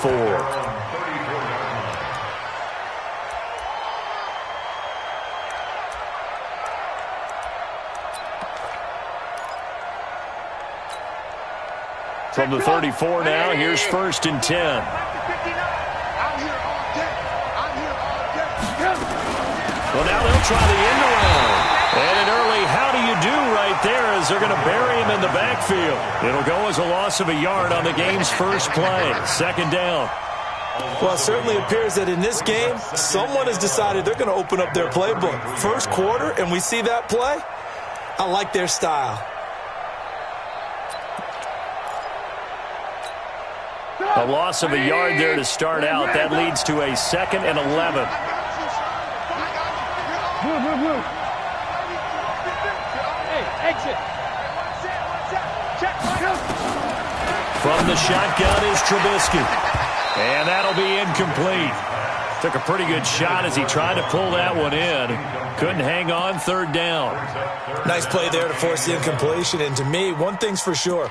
34. From the 34 now, here's 1st and 10. Well, now they'll try the end around. And an early how do you do right there as they're going to bury him in the backfield. It'll go as a loss of a yard on the game's first play. 2nd down. Well, it certainly appears that in this game, someone has decided they're going to open up their playbook. First quarter, and we see that play. I like their style. A loss of a yard there to start out. That leads to a 2nd and 11. From the shotgun is Trubisky. And that'll be incomplete. Took a pretty good shot as he tried to pull that one in. Couldn't hang on. 3rd down. Nice play there to force the incompletion. And to me, one thing's for sure.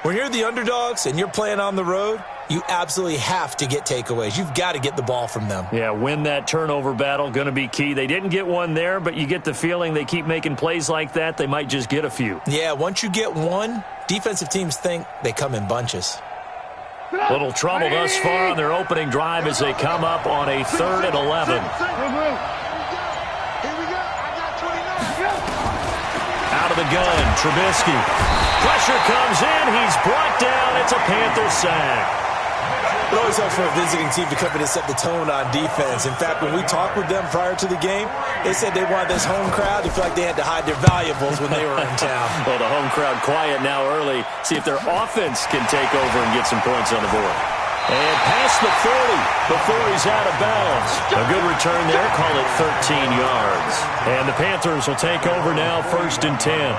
When you're the underdogs and you're playing on the road, you absolutely have to get takeaways. You've got to get the ball from them. Yeah, win that turnover battle, going to be key. They didn't get one there, but you get the feeling they keep making plays like that, they might just get a few. Yeah, once you get one, defensive teams think they come in bunches. Little trouble thus far on their opening drive as they come up on a 3rd and 11. Out of the gun, Trubisky. Pressure comes in. He's brought down. It's a Panther sack. It always helps for a visiting team to come in and set the tone on defense. In fact, when we talked with them prior to the game, they said they wanted this home crowd to feel like they had to hide their valuables when they were in town. Well, the home crowd quiet now early. See if their offense can take over and get some points on the board. And past the 40 before he's out of bounds. A good return there. Call it 13 yards. And the Panthers will take over now, 1st and 10.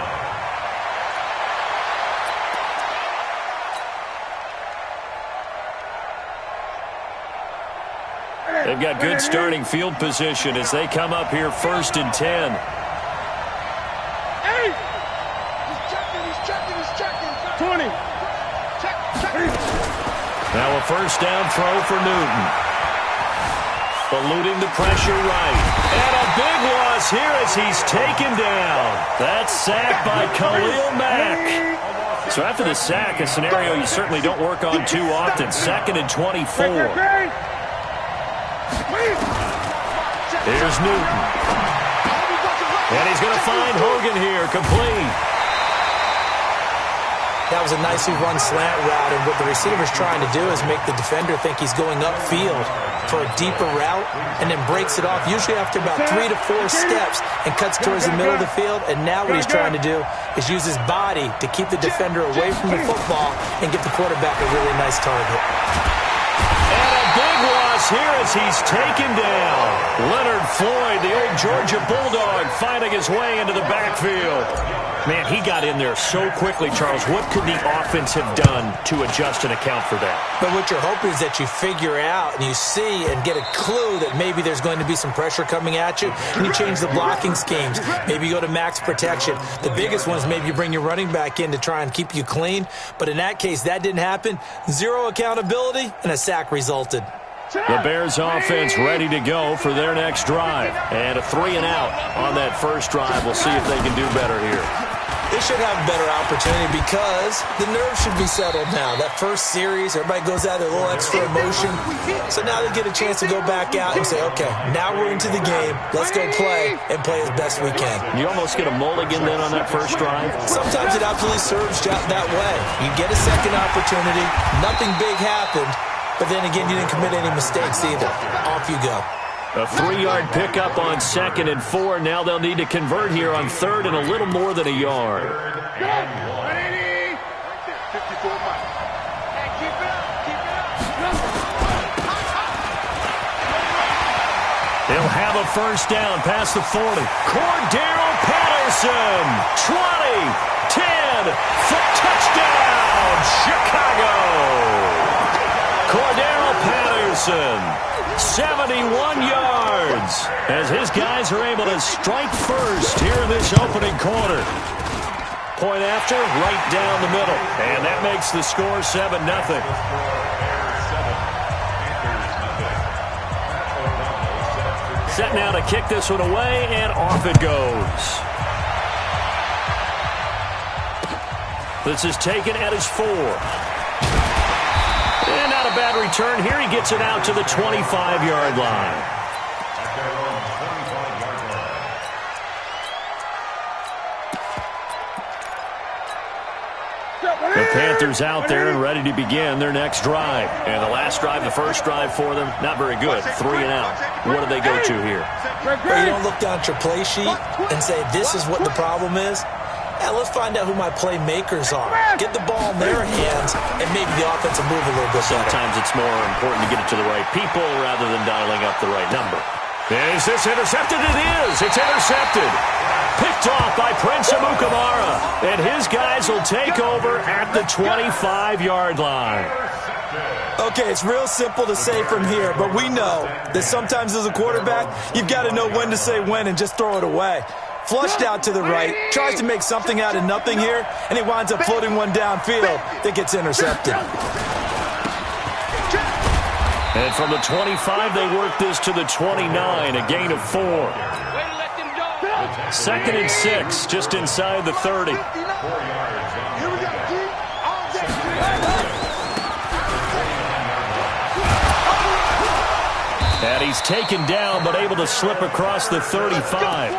They've got good starting field position as they come up here 1st and 10. Hey! He's checking. 20. Check. Now a 1st down throw for Newton. Eluding the pressure right. And a big loss here as he's taken down. That's sacked by Khalil Mack. So after the sack, a scenario you certainly don't work on too often. 2nd and 24. Here's Newton. And he's going to find Hogan here, complete. That was a nicely run slant route, and what the receiver's trying to do is make the defender think he's going upfield for a deeper route and then breaks it off, usually after about 3 to 4 steps, and cuts towards the middle of the field. And now what he's trying to do is use his body to keep the defender away from the football and give the quarterback a really nice target. Big loss here as he's taken down. Leonard Floyd, the old Georgia Bulldog, finding his way into the backfield. Man, he got in there so quickly, Charles. What could the offense have done to adjust and account for that? But what you're hoping is that you figure out and you see and get a clue that maybe there's going to be some pressure coming at you, and you change the blocking schemes. Maybe you go to max protection. The biggest one is maybe you bring your running back in to try and keep you clean. But in that case, that didn't happen. Zero accountability, and a sack resulted. The Bears offense ready to go for their next drive. And a 3 and out on that first drive. We'll see if they can do better here. They should have a better opportunity because the nerves should be settled now. That first series, everybody goes out with a little extra emotion. So now they get a chance to go back out and say, okay, now we're into the game. Let's go play and play as best we can. You almost get a mulligan then on that first drive? Sometimes it absolutely serves that way. You get a second opportunity. Nothing big happened. But then again, you didn't commit any mistakes either. Off you go. A 3-yard pickup on 2nd and 4. Now they'll need to convert here on 3rd and a little more than a yard. They'll have a 1st down past the 40. Cordero Patterson, 20, 10, touchdown, Chicago. Cordero Patterson, 71 yards, as his guys are able to strike first here in this opening quarter. Point after, right down the middle, and that makes the score 7-0. Set now to kick this one away, and off it goes. This is taken at his 4. And not a bad return here. He gets it out to the 25-yard line. The Panthers out there and ready to begin their next drive. And the last drive, the first drive for them, not very good. 3 and out. What do they go to here? Well, you don't look down at your play sheet and say, this is what the problem is. Yeah, let's find out who my playmakers are. Get the ball in their hands, and maybe the offense will move a little bit better. Sometimes it's more important to get it to the right people rather than dialing up the right number. Is this intercepted? It is. It's intercepted. Picked off by Prince Amukamara. And his guys will take over at the 25-yard line. Okay, it's real simple to say from here, but we know that sometimes as a quarterback, you've got to know when to say when and just throw it away. Flushed out to the right, tries to make something out of nothing here, and he winds up floating one downfield that gets intercepted. And from the 25, they work this to the 29, a gain of 4. 2nd and 6, just inside the 30. And he's taken down, but able to slip across the 35.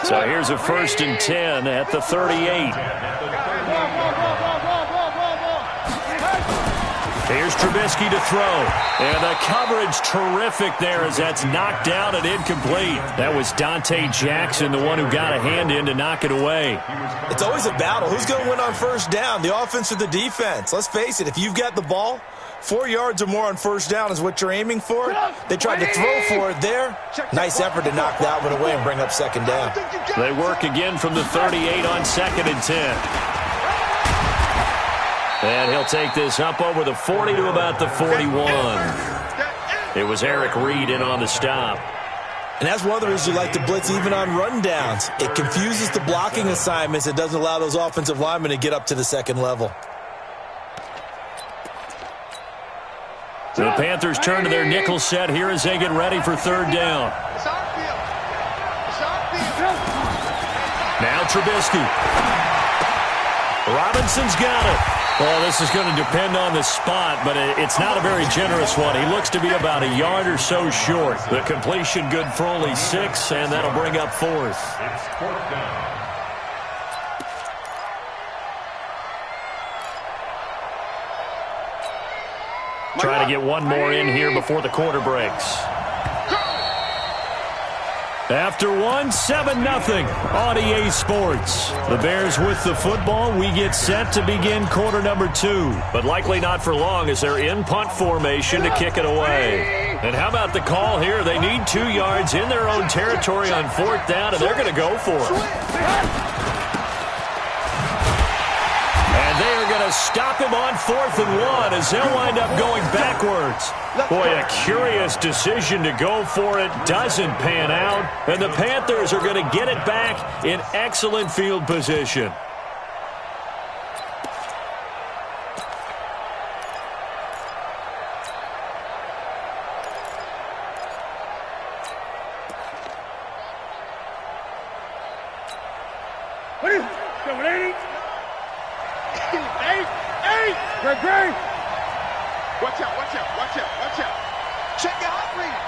So here's a 1st and 10 at the 38. Here's Trubisky to throw. And the coverage terrific there as that's knocked down and incomplete. That was Dante Jackson, the one who got a hand in to knock it away. It's always a battle. Who's going to win on first down, the offense or the defense? Let's face it, if you've got the ball, 4 yards or more on first down is what you're aiming for. They tried to throw for it there. Nice effort to knock that one away and bring up 2nd down. They work again from the 38 on 2nd and 10. And he'll take this up over the 40 to about the 41. It was Eric Reed in on the stop. And that's one of the reasons you like to blitz even on run downs. It confuses the blocking assignments. It doesn't allow those offensive linemen to get up to the 2nd level. So the Panthers turn to their nickel set here as they get ready for 3rd down. Now Trubisky. Robinson's got it. Well, this is going to depend on the spot, but it's not a very generous one. He looks to be about a yard or so short. The completion good for only 6, and that'll bring up 4th. It's 4th down. Try to get one more in here before the quarter breaks. After one, 7-0 on EA Sports. The Bears with the football. We get set to begin quarter number 2. But likely not for long as they're in punt formation to kick it away. And how about the call here? They need 2 yards in their own territory on 4th down, and they're going to go for it. And they are going to stop him on 4th and 1 as they'll wind up going backwards. Boy, a curious decision to go for it. Doesn't pan out. And the Panthers are going to get it back in excellent field position. Great. Watch out. Check out.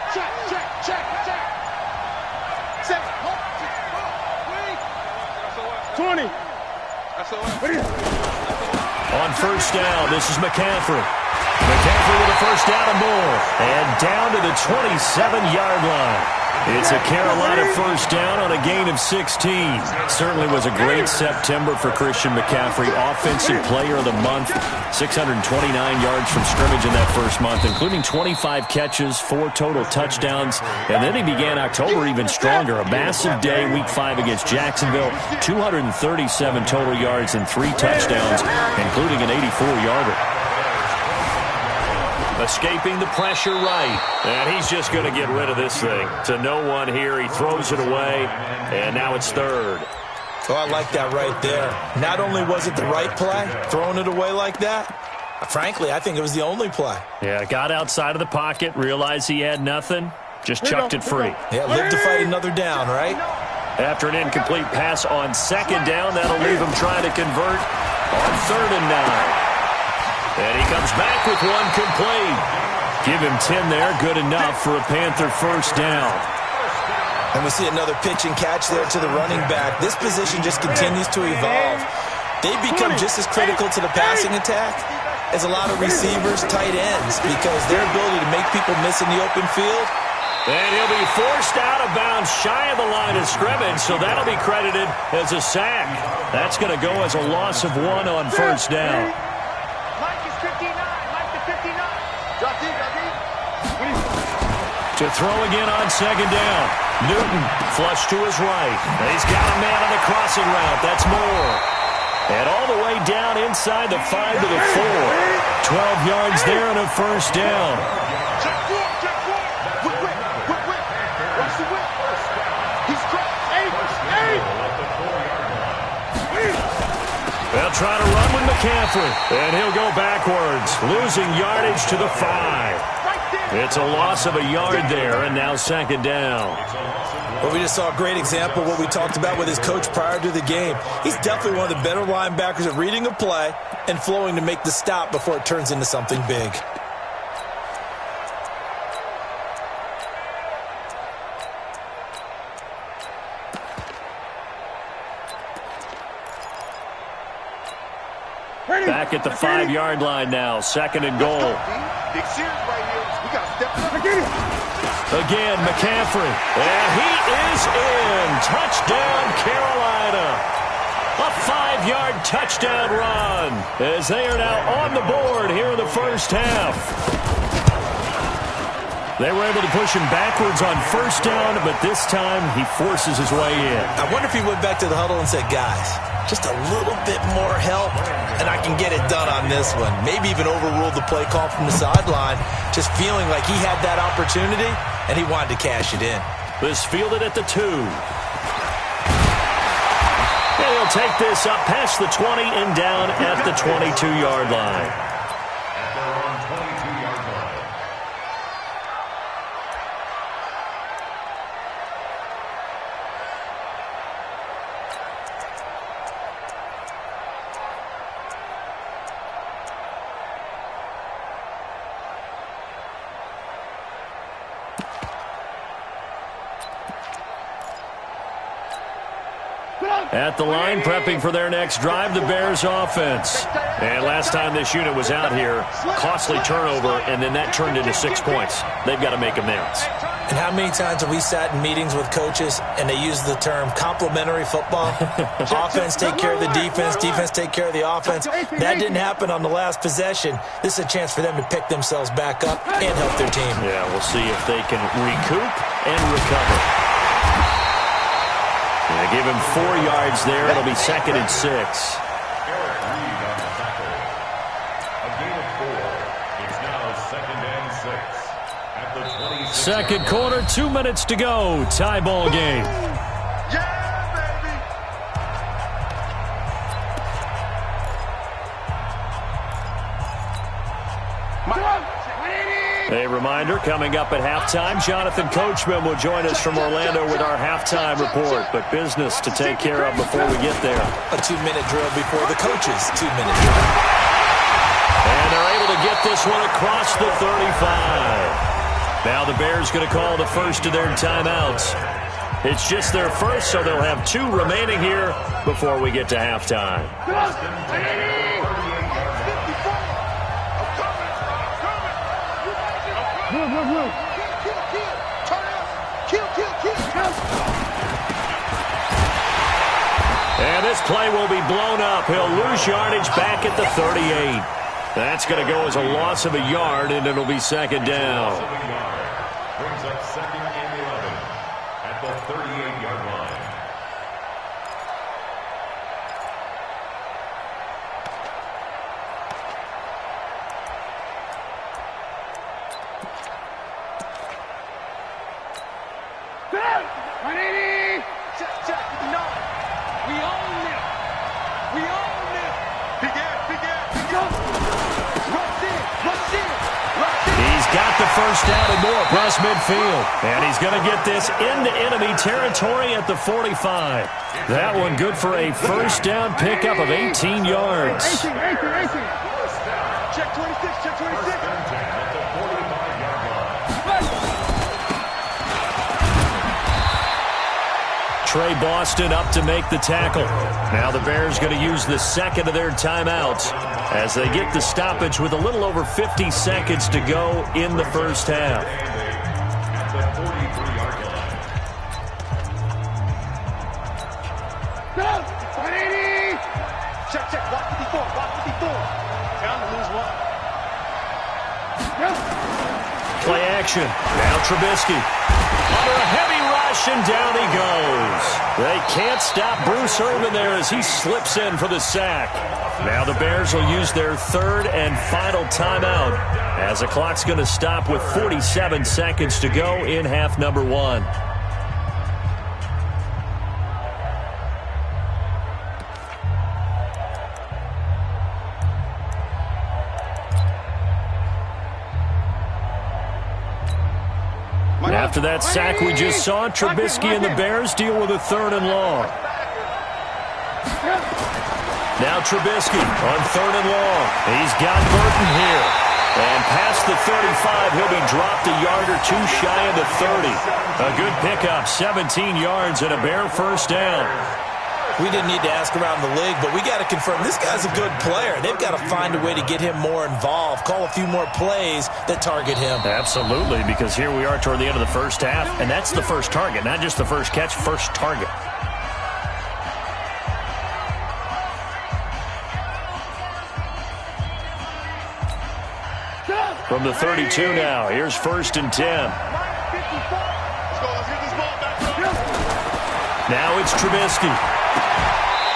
Check. Set. 20. On 1st down, this is McCaffrey. McCaffrey with a 1st down and more. And down to the 27-yard line. It's a Carolina 1st down on a gain of 16. Certainly was a great September for Christian McCaffrey. Offensive player of the month. 629 yards from scrimmage in that first month, including 25 catches, 4 total touchdowns. And then he began October even stronger. A massive day, week 5 against Jacksonville. 237 total yards and 3 touchdowns, including an 84-yarder. Escaping the pressure right. And he's just going to get rid of this thing. To no one here. He throws it away. And now it's 3rd. Oh, I like that right there. Not only was it the right play, throwing it away like that, Frankly, I think it was the only play. Yeah, got outside of the pocket, realized he had nothing, just chucked it free. Yeah, live to fight another down, right? After an incomplete pass on second down, that'll leave him trying to convert on 3rd and 9. And he comes back with one complete. Give him 10 there, good enough for a Panther first down. And we see another pitch and catch there to the running back. This position just continues to evolve. They become just as critical to the passing attack as a lot of receivers, tight ends, because their ability to make people miss in the open field. And he'll be forced out of bounds shy of the line of scrimmage, so that'll be credited as a sack. That's going to go as a loss of 1 on first down. Mike is 59. Mike the 59. Drop deep, drop deep. To throw again on second down. Newton flush to his right. He's got a man on the crossing route. That's Moore. And all the way down inside the 5 to the 4. 12 yards there and a first down. Check four, check four. Whip. Watch the whip. He's cracked. 8. They'll try to run with McCaffrey. And he'll go backwards, losing yardage to the 5. It's a loss of a yard there, and now second down. Well, we just saw a great example of what we talked about with his coach prior to the game. He's definitely one of the better linebackers at reading a play and flowing to make the stop before it turns into something big. Back at the 5-yard line now, 2nd and goal. Big series right here. We got to step up. Again, McCaffrey. And he is in. Touchdown, Carolina. A 5-yard touchdown run as they are now on the board here in the first half. They were able to push him backwards on first down, but this time he forces his way in. I wonder if he went back to the huddle and said, guys, just a little bit more help, and I can get it done on this one. Maybe even overruled the play call from the sideline, just feeling like he had that opportunity, and he wanted to cash it in. This fielded at the 2. And he'll take this up past the 20 and down at the 22-yard line. At the line, prepping for their next drive, the Bears offense. And last time this unit was out here, costly turnover, and then that turned into 6 points. They've got to make amends. And how many times have we sat in meetings with coaches and they use the term complementary football? Offense take care of the defense, defense take care of the offense. That didn't happen on the last possession. This is a chance for them to pick themselves back up and help their team. Yeah, we'll see if they can recoup and recover. Yeah, give him 4 yards there. It'll be 2nd and 6. Second quarter, 2 minutes to go. Tie ball game. A reminder, coming up at halftime, Jonathan Coachman will join us from Orlando with our halftime report, but business to take care of before we get there. A 2-minute drill before the coaches' 2-minute drill. And they're able to get this one across the 35. Now the Bears going to call the first of their timeouts. It's just their first, so they'll have 2 remaining here before we get to halftime. And this play will be blown up. He'll lose yardage back at the 38. That's going to go as a loss of a yard, and it'll be 2nd down. Brings up 2nd and 11 at the 38-yard line. first down and more across midfield. And he's going to get this into enemy territory at the 45. That one good for a first down pickup of 18 yards. Check 26, check 26. Trey Boston up to make the tackle. Now the Bears going to use the second of their timeouts as they get the stoppage with a little over 50 seconds to go in the first half. Check, block 54. Down to lose one. Play action. Now Trubisky. Under a heavy rush, and down he goes. They can't stop Bruce Irvin there as he slips in for the sack. Now the Bears will use their third and final timeout as the clock's going to stop with 47 seconds to go in half number one. After that sack we just saw, Trubisky and the Bears deal with a third and long. Now Trubisky on third and long. He's got Burton here. And past the 35, he'll be dropped a yard or two shy of the 30. A good pickup, 17 yards and a Bear first down. We didn't need to ask around the league, but we got to confirm this guy's a good player. They've got to find a way to get him more involved, call a few more plays that target him. Absolutely, because here we are toward the end of the first half, and that's the first target, not just the first catch, first target. From the 32 now, here's first and 10. Now it's Trubisky.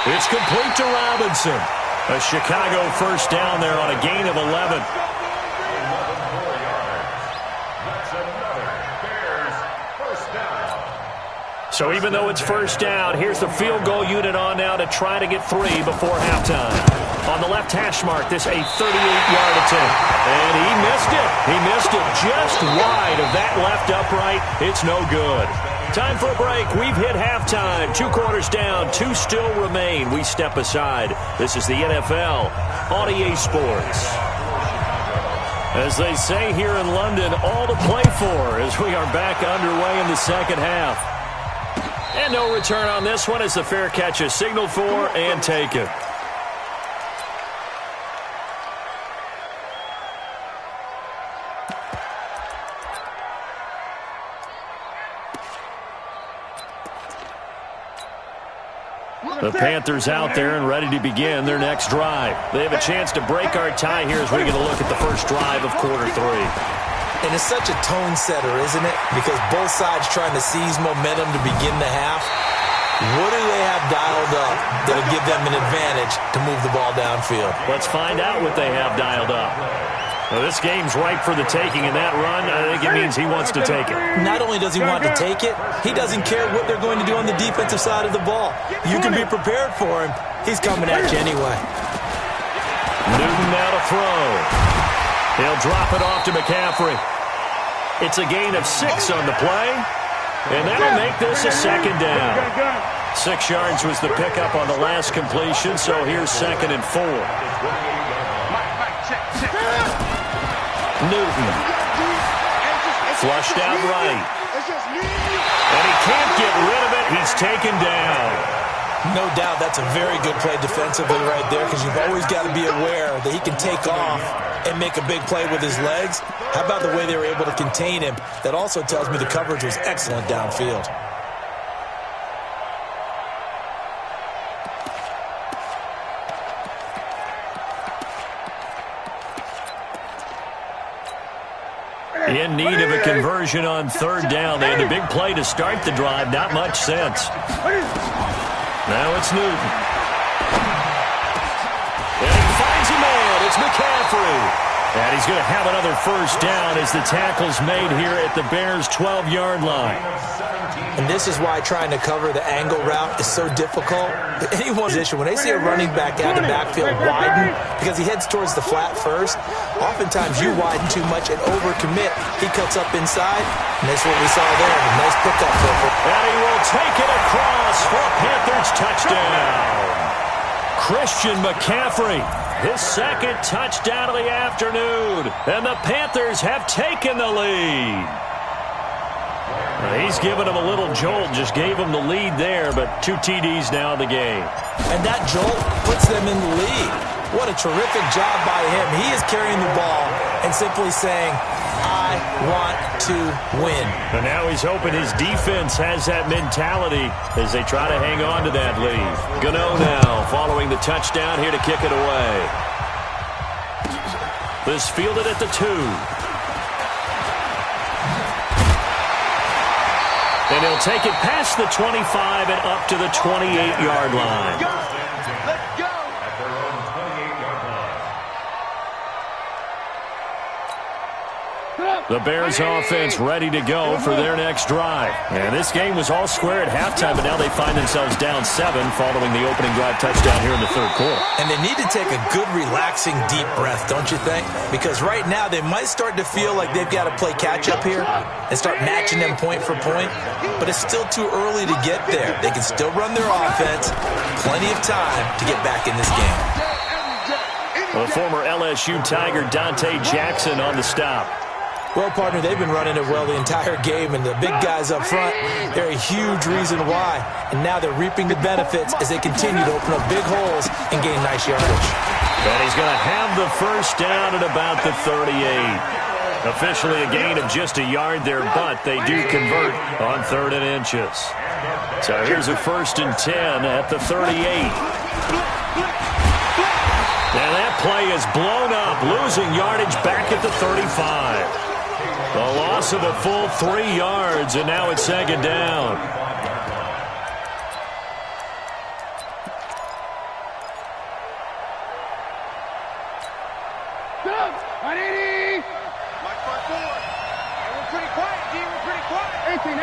It's complete to Robinson. A Chicago first down there on a gain of 11. So even though it's first down, here's the field goal unit on now to try to get 3 before halftime. On the left hash mark, this a 38-yard attempt. And he missed it. He missed it just wide of that left upright. It's no good. Time for a break. We've hit halftime. 2 quarters down. 2 still remain. We step aside. This is the NFL on EA Sports. As they say here in London, all to play for as we are back underway in the second half. And no return on this one as the fair catch is signaled for and taken. The Panthers out there and ready to begin their next drive. They have a chance to break our tie here as we get a look at the first drive of quarter 3. And it's such a tone setter, isn't it? Because both sides trying to seize momentum to begin the half. What do they have dialed up that'll give them an advantage to move the ball downfield? Let's find out what they have dialed up. Well, this game's ripe for the taking, and that run, I think it means he wants to take it. Not only does he want to take it, he doesn't care what they're going to do on the defensive side of the ball. You can be prepared for him. He's coming at you anyway. Newton now to throw. He'll drop it off to McCaffrey. It's a gain of 6 on the play, and that'll make this a second down. 6 yards was the pickup on the last completion, so here's second and 4. Newton. Flushed out right. And he can't get rid of it. He's taken down. No doubt that's a very good play defensively right there because you've always got to be aware that he can take off and make a big play with his legs. How about the way they were able to contain him? That also tells me the coverage was excellent downfield. In need of a conversion on third down. They had a big play to start the drive. Not much sense. Now it's Newton. And he finds a man. It's McCaffrey. And he's going to have another first down as the tackle's made here at the Bears' 12-yard line. And this is why trying to cover the angle route is so difficult. Anyone's issue, when they see a running back out of the backfield widen, because he heads towards the flat first, oftentimes you widen too much and overcommit. He cuts up inside, and that's what we saw there. A nice pickup there. And he will take it across for a Panthers touchdown. Christian McCaffrey, his second touchdown of the afternoon. And the Panthers have taken the lead. He's given him a little jolt, just gave him the lead there, but 2 TDs now in the game. And that jolt puts them in the lead. What a terrific job by him. He is carrying the ball and simply saying, I want to win. And now he's hoping his defense has that mentality as they try to hang on to that lead. Gano now following the touchdown here to kick it away. This fielded at the 2. And he'll take it past the 25 and up to the 28-yard line. Let's go. At their own 28-yard line. The Bears offense ready to go for their next drive. And this game was all square at halftime, but now they find themselves down 7 following the opening drive touchdown here in the third quarter. And they need to take a good, relaxing, deep breath, don't you think? Because right now they might start to feel like they've got to play catch-up here and start matching them point for point. But it's still too early to get there. They can still run their offense. Plenty of time to get back in this game. The former LSU Tiger Dante Jackson on the stop. Well, partner, they've been running it well the entire game, and the big guys up front, they're a huge reason why. And now they're reaping the benefits as they continue to open up big holes and gain nice yardage. And he's going to have the first down at about the 38. Officially a gain of just a yard there, but they do convert on 3rd and inches. So here's a 1st and 10 at the 38. And that play is blown up, losing yardage back at the 35. The loss of a full 3 yards, and now it's 2nd down. My front board. Hey, we're pretty quiet, D. We're pretty quiet. 18.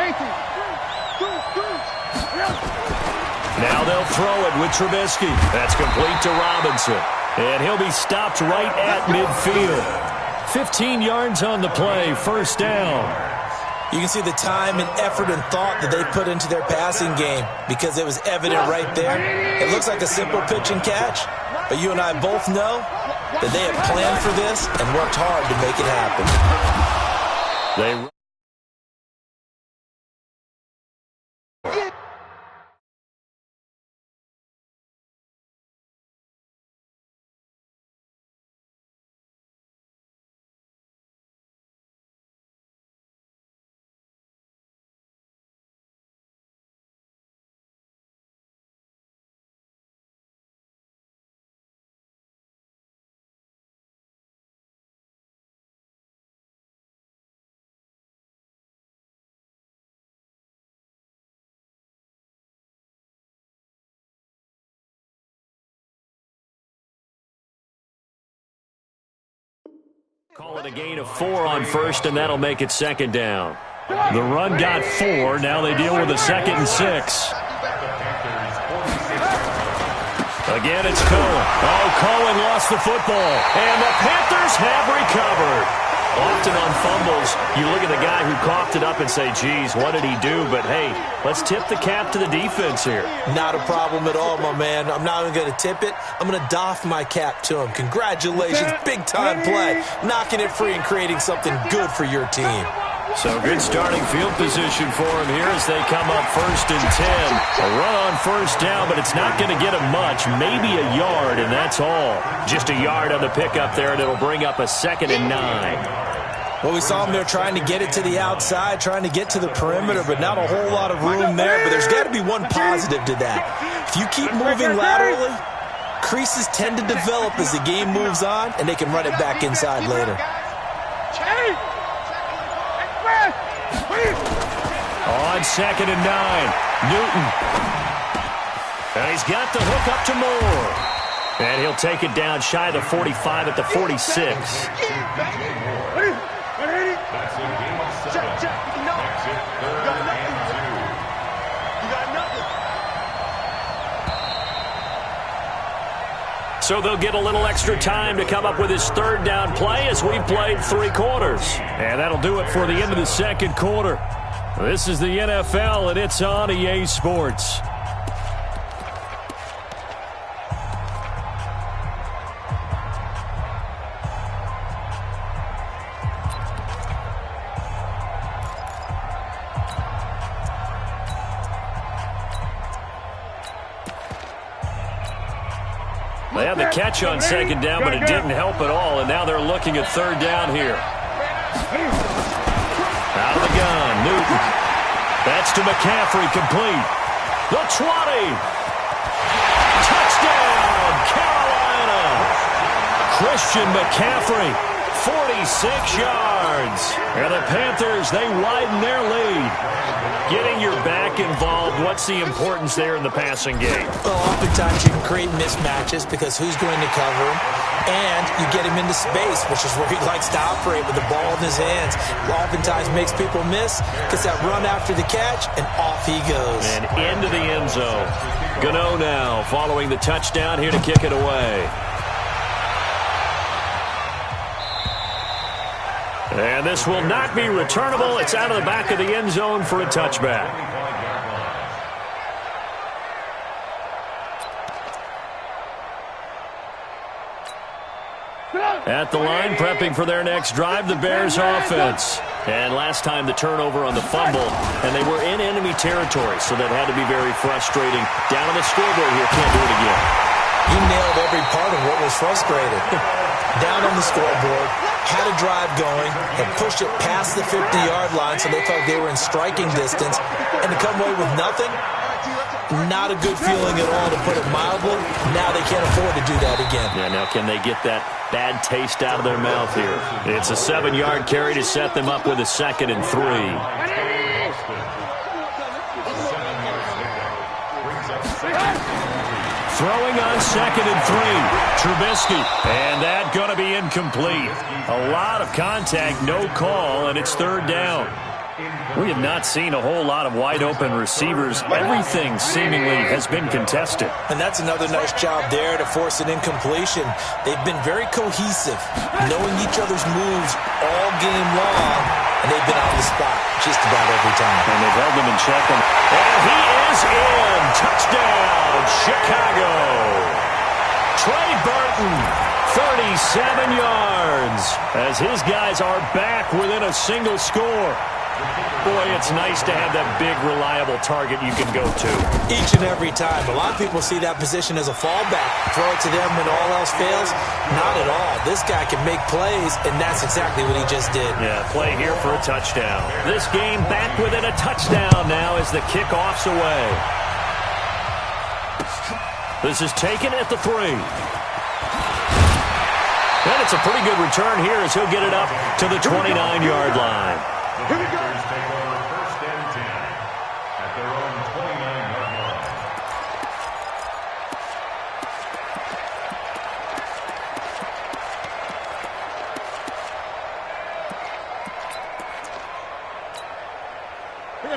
Now they'll throw it with Trubisky. That's complete to Robinson. And he'll be stopped right at midfield. 15 yards on the play, 1st down. You can see the time and effort and thought that they put into their passing game because it was evident right there. It looks like a simple pitch and catch, but you and I both know that they have planned for this and worked hard to make it happen. They call it a gain of 4 on 1st, and that'll make it 2nd down. The run got 4. Now they deal with a 2nd and 6. Again, it's Cohen. Oh, Cohen lost the football, and the Panthers have recovered. Often on fumbles, you look at the guy who coughed it up and say, geez, what did he do? But, hey, let's tip the cap to the defense here. Not a problem at all, my man. I'm not even going to tip it. I'm going to doff my cap to him. Congratulations, big-time play. Knocking it free and creating something good for your team. So good starting field position for him here as they come up 1st and 10. A run on 1st down, but it's not going to get him much. Maybe a yard, and that's all. Just a yard on the pickup there, and it'll bring up a 2nd and 9. Well, we saw him there trying to get it to the outside, trying to get to the perimeter, but not a whole lot of room there. But there's got to be one positive to that. If you keep moving laterally, creases tend to develop as the game moves on, and they can run it back inside later. On 2nd and 9, Newton. And he's got the hook up to Moore. And he'll take it down shy of the 45 at the 46. That's a game of 7. Makes it 3rd and 2. So they'll get a little extra time to come up with his third down play as we've played 3 quarters. And that'll do it for the end of the second quarter. This is the NFL, and it's on EA Sports. They had the catch on second down, but it didn't help at all, and now they're looking at third down here. Out of the gun, Newton. That's to McCaffrey, complete. The 20. Touchdown, Carolina. Christian McCaffrey, 46 yards. And the Panthers, they widen their lead. Getting your back involved, what's the importance there in the passing game? Well, oftentimes you can create mismatches because who's going to cover him? And you get him into space, which is where he likes to operate with the ball in his hands. Oftentimes makes people miss, gets that run after the catch, and off he goes. And into the end zone. Gano now following the touchdown here to kick it away. And this will not be returnable. It's out of the back of the end zone for a touchback. At the line, prepping for their next drive, the Bears offense. And last time the turnover on the fumble, and they were in enemy territory, so that had to be very frustrating. Down on the scoreboard here, can't do it again. You nailed every part of what was frustrating. Down on the scoreboard, had a drive going, had pushed it past the 50-yard line, so they felt they were in striking distance, and to come away with nothing, not a good feeling at all, to put it mildly. Now they can't afford to do that again. Yeah, now can they get that bad taste out of their mouth here? It's a 7-yard carry to set them up with a 2nd and 3. Throwing on 2nd and 3. Trubisky. And that going to be incomplete. A lot of contact, no call, and it's 3rd down. We have not seen a whole lot of wide-open receivers. Everything seemingly has been contested. And that's another nice job there to force an incompletion. They've been very cohesive, knowing each other's moves all game long, and they've been on the spot just about every time. And they've held them in check. And he is in. Touchdown, Chicago. Trey Burton, 37 yards, as his guys are back within a single score. Boy, it's nice to have that big, reliable target you can go to. Each and every time. A lot of people see that position as a fallback. Throw it to them when all else fails. Not at all. This guy can make plays, and that's exactly what he just did. Yeah, play here for a touchdown. This game back within a touchdown now as the kickoff's away. This is taken at the 3. And it's a pretty good return here as he'll get it up to the 29-yard line. Here we go. Take over 1st and 10 at their own 29-yard line.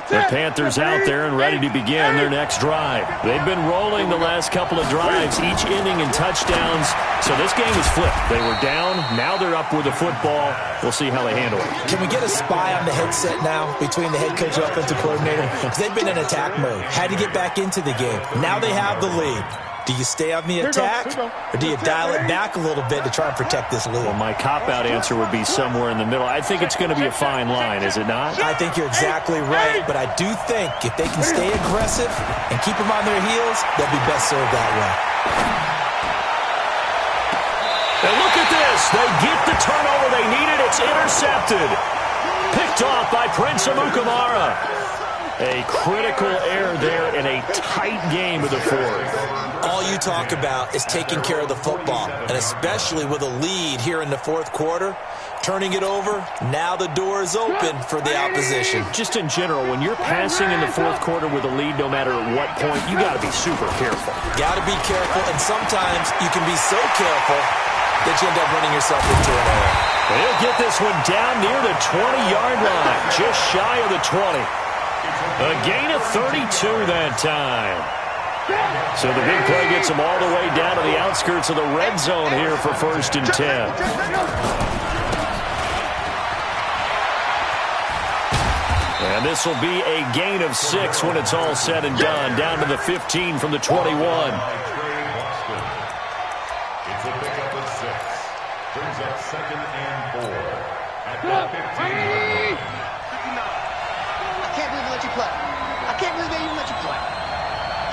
The Panthers out there and ready to begin their next drive. They've been rolling the last couple of drives, each ending in touchdowns. So this game is flipped. They were down. Now they're up with the football. We'll see how they handle it. Can we get a spy on the headset now between the head coach and offensive coordinator? Because they've been in attack mode. Had to get back into the game. Now they have the lead. Do you stay on the attack, or do you dial it back a little bit to try and protect this lead? Well, my cop-out answer would be somewhere in the middle. I think it's going to be a fine line, is it not? I think you're exactly right, but I do think if they can stay aggressive and keep them on their heels, they'll be best served that way. And look at this. They get the turnover they needed. It's intercepted. Picked off by Prince Amukamara. A critical error there in a tight game of the 4th. All you talk about is taking care of the football, and especially with a lead here in the 4th quarter, turning it over, now the door is open for the opposition. Just in general, when you're passing in the 4th quarter with a lead, no matter at what point, you got to be super careful. Got to be careful, and sometimes you can be so careful that you end up running yourself into an error. They'll get this one down near the 20-yard line, just shy of the 20. A gain of 32 that time. So the big play gets them all the way down to the outskirts of the red zone here for 1st and 10. And this will be a gain of 6 when it's all said and done, down to the 15 from the 21. It's a pickup of 6. Brings up 2nd and 4 at the 15. I can't believe they let you play. I can't believe they even let you play.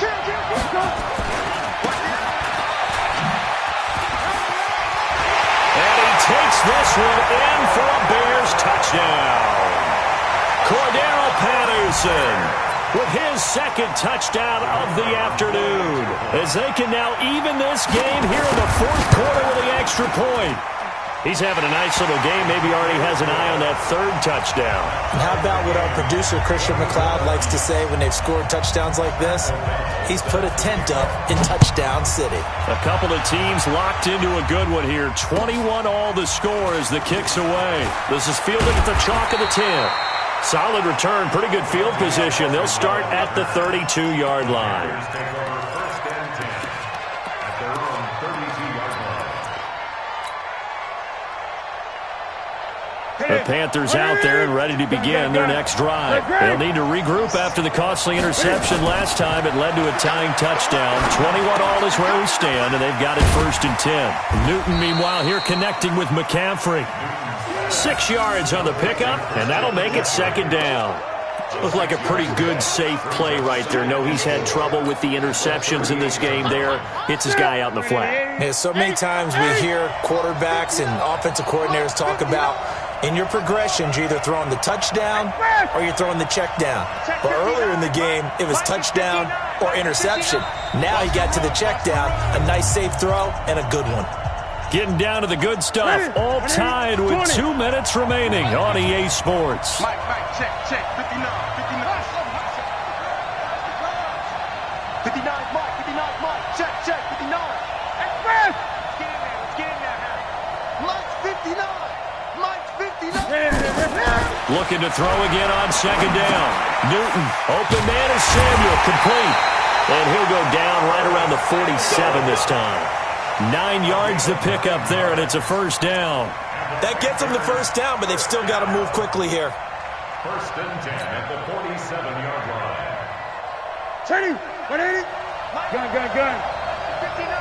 And he takes this one in for a Bears touchdown. Cordero Patterson with his 2nd touchdown of the afternoon, as they can now even this game here in the 4th quarter with the extra point. He's having a nice little game. Maybe already has an eye on that 3rd touchdown. And how about what our producer, Christian McLeod, likes to say when they've scored touchdowns like this? He's put a tent up in Touchdown City. A couple of teams locked into a good one here. 21 all the score as the kick's away. This is fielded at the chalk of the 10. Solid return, pretty good field position. They'll start at the 32-yard line. Take over 1st and 10 at their own 32-yard line. The Panthers out there and ready to begin their next drive. They'll need to regroup after the costly interception last time. It led to a tying touchdown. 21 all is where we stand, and they've got it 1st and 10. Newton, meanwhile, here connecting with McCaffrey. 6 yards on the pickup, and that'll make it 2nd down. Looked like a pretty good, safe play right there. No, he's had trouble with the interceptions in this game there. Hits his guy out in the flat. Yeah, so many times we hear quarterbacks and offensive coordinators talk about in your progressions, you're either throwing the touchdown or you're throwing the check down. But earlier in the game, it was touchdown or interception. Now he got to the check down, a nice safe throw, and a good one. Getting down to the good stuff, all tied with 2 minutes remaining on EA Sports. Mike, check, 59, 59. 59, Mike, check, 59. Express! Let's get in there. Mike's 59. Mike's 59. Looking to throw again on 2nd down. Newton, open man is Samuel, complete. And he'll go down right around the 47 this time. 9 yards to pick up there, and it's a 1st down. That gets them the 1st down, but they've still got to move quickly here. 1st and 10 at the 47-yard line. Turning, 180. Gun. 59.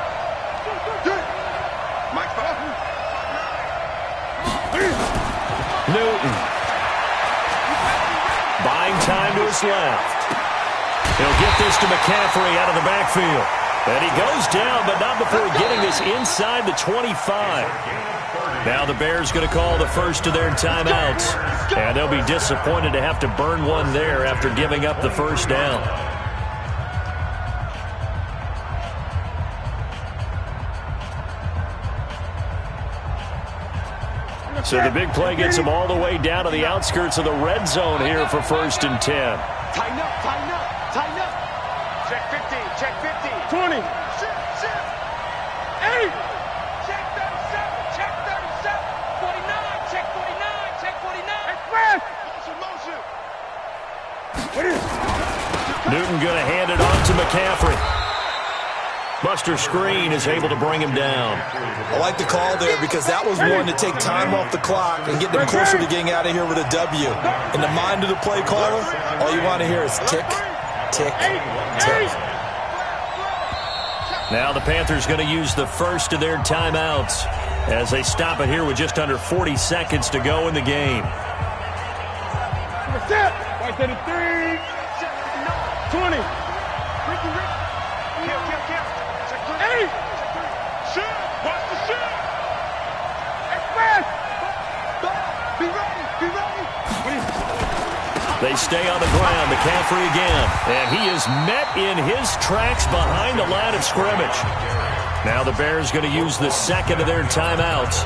Mike, Newton. Buying time to his left. He'll get this to McCaffrey out of the backfield. And he goes down, but not before getting this inside the 25. Now the Bears going to call the first of their timeouts. And they'll be disappointed to have to burn one there after giving up the 1st down. So the big play gets them all the way down to the outskirts of the red zone here for 1st and 10. Tighten up. Check 50, check 50. 20. Shift. 8. Check 37, check 37. 49, check 49. Express. Motion. Newton going to hand it on to McCaffrey. Buster Screen is able to bring him down. I like the call there because that was one to take time off the clock and get them closer to getting out of here with a W. In the mind of the play caller, all you want to hear is tick, tick, tick. Now the Panthers going to use the first of their timeouts as they stop it here with just under 40 seconds to go in the game. Set. 33. 20. Hey! Shoot! Watch the shoot! Express! Be ready! They stay on the ground. McCaffrey again. And he is met in his tracks behind the line of scrimmage. Now the Bears going to use the second of their timeouts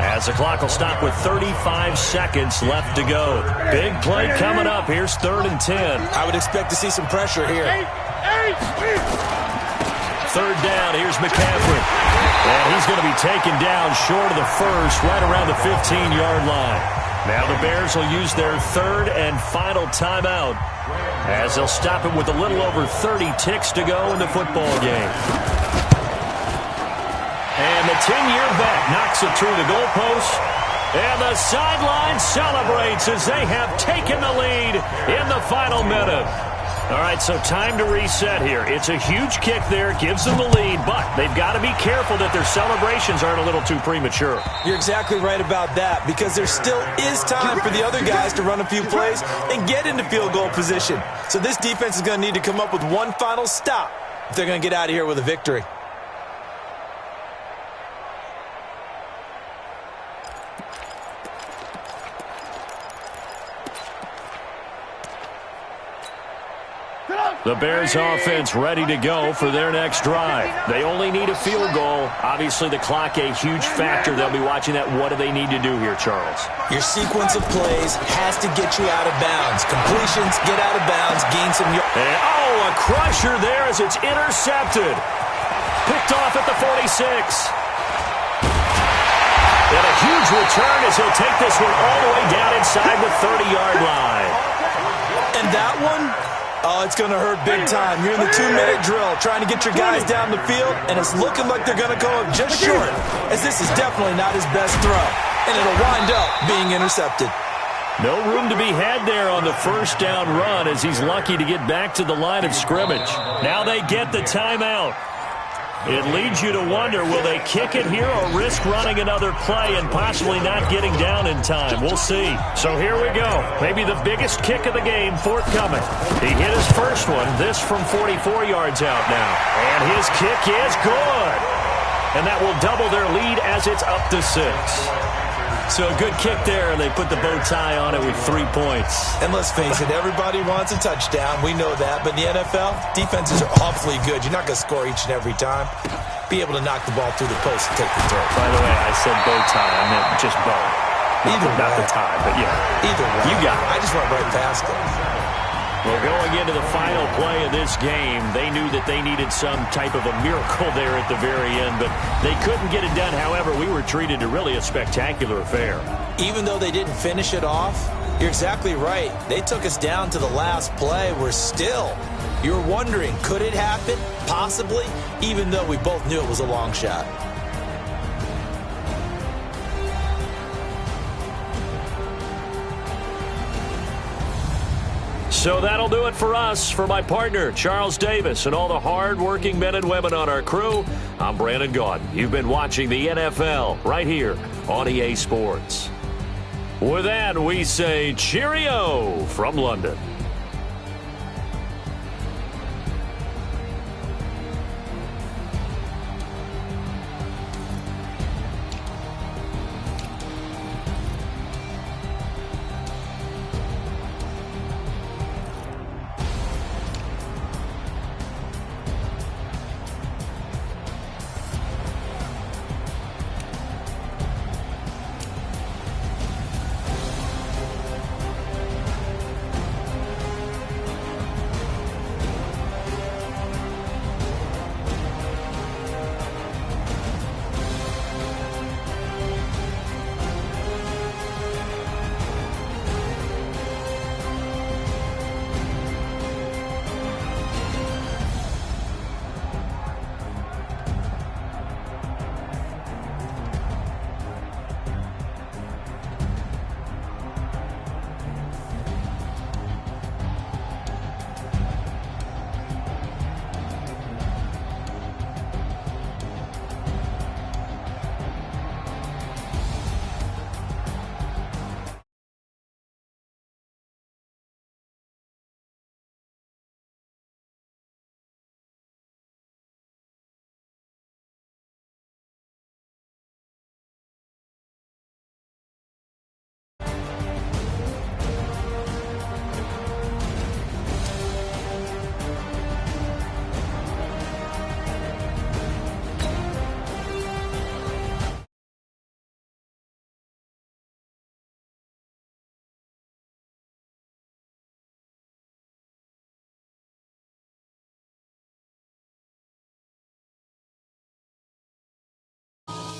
as the clock will stop with 35 seconds left to go. Big play coming up. Here's 3rd and 10. I would expect to see some pressure here. 3rd down, here's McCaffrey. And he's going to be taken down short of the first, right around the 15-yard line. Now the Bears will use their third and final timeout as they'll stop it with a little over 30 ticks to go in the football game. And the 10-year vet knocks it through the goalpost. And the sideline celebrates as they have taken the lead in the final minute. All right, so time to reset here. It's a huge kick there, gives them the lead, but they've got to be careful that their celebrations aren't a little too premature. You're exactly right about that, because there still is time for the other guys to run a few plays and get into field goal position. So this defense is going to need to come up with one final stop if they're going to get out of here with a victory. The Bears offense ready to go for their next drive. They only need a field goal. Obviously, the clock a huge factor. They'll be watching that. What do they need to do here, Charles? Your sequence of plays has to get you out of bounds. Completions, get out of bounds, gain some yards. Oh, a crusher there as it's intercepted. Picked off at the 46. And a huge return as he'll take this one all the way down inside the 30-yard line. And that one? Oh, it's going to hurt big time. You're in the 2-minute drill trying to get your guys down the field, and it's looking like they're going to go up just short, as this is definitely not his best throw, and it'll wind up being intercepted. No room to be had there on the first down run as he's lucky to get back to the line of scrimmage. Now they get the timeout. It leads you to wonder, will they kick it here or risk running another play and possibly not getting down in time? We'll see. So here we go. Maybe the biggest kick of the game forthcoming. He hit his first one, this from 44 yards out now. And his kick is good. And that will double their lead as it's up to 6. So a good kick there, and they put the bow tie on it with 3 points. And let's face it, everybody wants a touchdown. We know that. But in the NFL, defenses are awfully good. You're not going to score each and every time. Be able to knock the ball through the post and take the throw. By the way, I said bow tie. I meant just bow. Not the tie, but yeah. Either way. You got it. I just went right past it. Well, going into the final play of this game, they knew that they needed some type of a miracle there at the very end, but they couldn't get it done. However, we were treated to really a spectacular affair. Even though they didn't finish it off, you're exactly right. They took us down to the last play. We're still, you're wondering, could it happen? Possibly, even though we both knew it was a long shot. So that'll do it for us. For my partner, Charles Davis, and all the hard-working men and women on our crew, I'm Brandon Gaudin. You've been watching the NFL right here on EA Sports. With that, we say cheerio from London.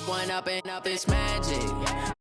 One up and up, it's magic.